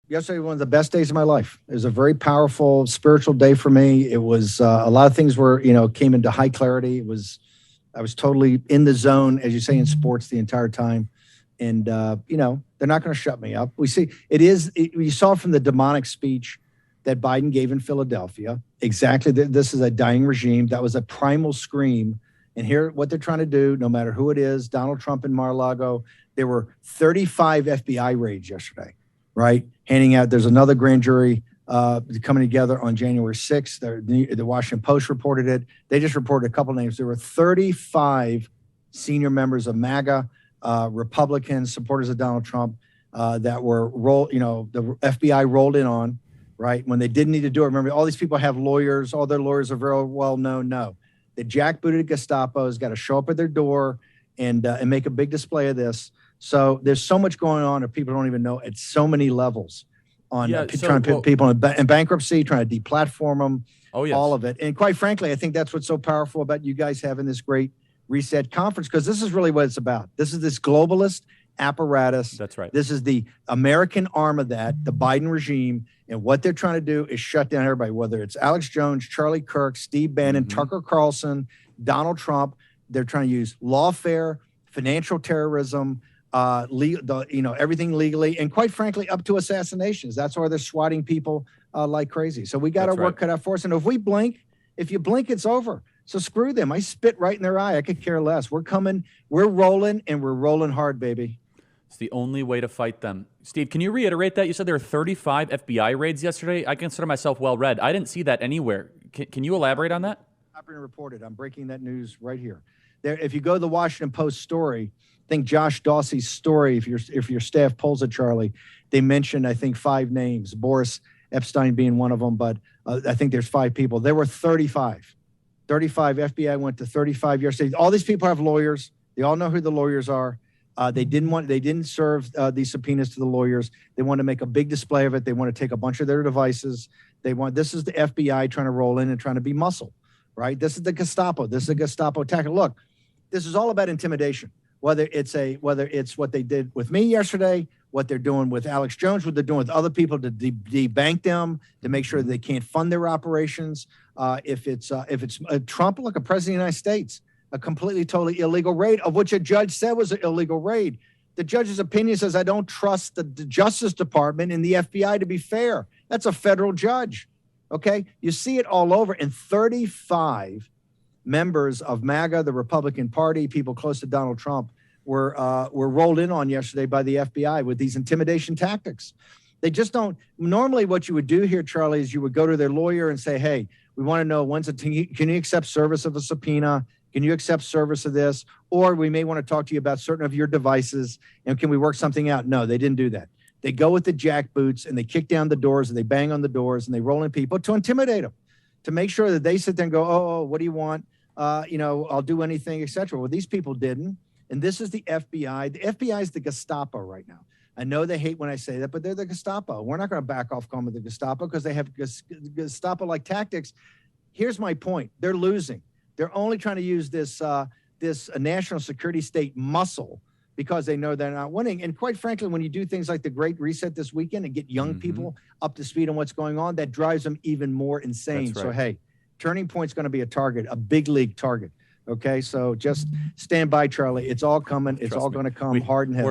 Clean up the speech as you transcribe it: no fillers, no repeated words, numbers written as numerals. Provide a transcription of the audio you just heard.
Yesterday was one of the best days of my life. It was a very powerful spiritual day for me. It was a lot of things were, came into high clarity. I was totally in the zone, as you say in sports, the entire time. And they're not going to shut me up. We see you saw from the demonic speech that Biden gave in Philadelphia. Exactly. This is a dying regime. That was a primal scream. And here, what they're trying to do, no matter who it is, Donald Trump in Mar-a-Lago, there were 35 FBI raids yesterday, right? Handing out, there's another grand jury coming together on January 6th. The Washington Post reported it. They just reported a couple names. There were 35 senior members of MAGA, Republicans, supporters of Donald Trump, that were the FBI rolled in on, right? When they didn't need to do it. Remember, all these people have lawyers. All their lawyers are very well known. No, the jackbooted Gestapo has got to show up at their door and make a big display of this. So there's so much going on that people don't even know at so many levels on trying to put people in bankruptcy, trying to deplatform them, all of it. And quite frankly, I think that's what's so powerful about you guys having this great reset conference, because this is really what it's about. This is this globalist apparatus. That's right. This is the American arm of that, the Biden regime. And what they're trying to do is shut down everybody, whether it's Alex Jones, Charlie Kirk, Steve Bannon, Tucker Carlson, Donald Trump. They're trying to use lawfare, financial terrorism, everything legally, and quite frankly, up to assassinations. That's why they're swatting people like crazy. So we got our work cut out for us. And if you blink, it's over. So screw them. I spit right in their eye. I could care less. We're coming. We're rolling, and we're rolling hard, baby. It's the only way to fight them. Steve, can you reiterate that? You said there were 35 FBI raids yesterday. I consider myself well-read. I didn't see that anywhere. Can you elaborate on that? I've been reported. I'm breaking that news right here. There, if you go to the Washington Post story, I think Josh Dawsey's story, if your staff pulls it, Charlie, they mentioned, I think, 5 names, Boris Epstein being one of them, but I think there's 5 people. There were 35. 35. FBI went to 35 yesterday. All these people have lawyers. They all know who the lawyers are. They didn't serve these subpoenas to the lawyers. They want to make a big display of it. They want to take a bunch of their devices. This is the FBI trying to roll in and trying to be muscle, right? This is the Gestapo. This is a Gestapo tactic. Look, this is all about intimidation. Whether it's what they did with me yesterday, what they're doing with Alex Jones, what they're doing with other people to debank them, to make sure they can't fund their operations. If it's Trump, look, a president of the United States, a completely, totally illegal raid, of which a judge said was an illegal raid. The judge's opinion says, I don't trust the Justice Department and the FBI to be fair. That's a federal judge. Okay. You see it all over. And 35 members of MAGA, the Republican Party, people close to Donald Trump, were rolled in on yesterday by the FBI with these intimidation tactics. They just don't. Normally what you would do here, Charlie, is you would go to their lawyer and say, hey, we want to know can you accept service of a subpoena? Can you accept service of this? Or we may want to talk to you about certain of your devices, and can we work something out? No, they didn't do that. They go with the jackboots and they kick down the doors and they bang on the doors and they roll in people to intimidate them, to make sure that they sit there and go, oh, what do you want? I'll do anything, etc. Well, these people didn't. And this is the FBI. The FBI is the Gestapo right now. I know they hate when I say that, but they're the Gestapo. We're not going to back off calling them the Gestapo because they have Gestapo-like tactics. Here's my point. They're losing. They're only trying to use this national security state muscle because they know they're not winning. And quite frankly, when you do things like the Great Reset this weekend and get young people up to speed on what's going on, that drives them even more insane. That's right. So, hey, Turning Point's going to be a target, a big league target. Okay, so just stand by, Charlie. It's all coming. It's all going to come hard and heavy.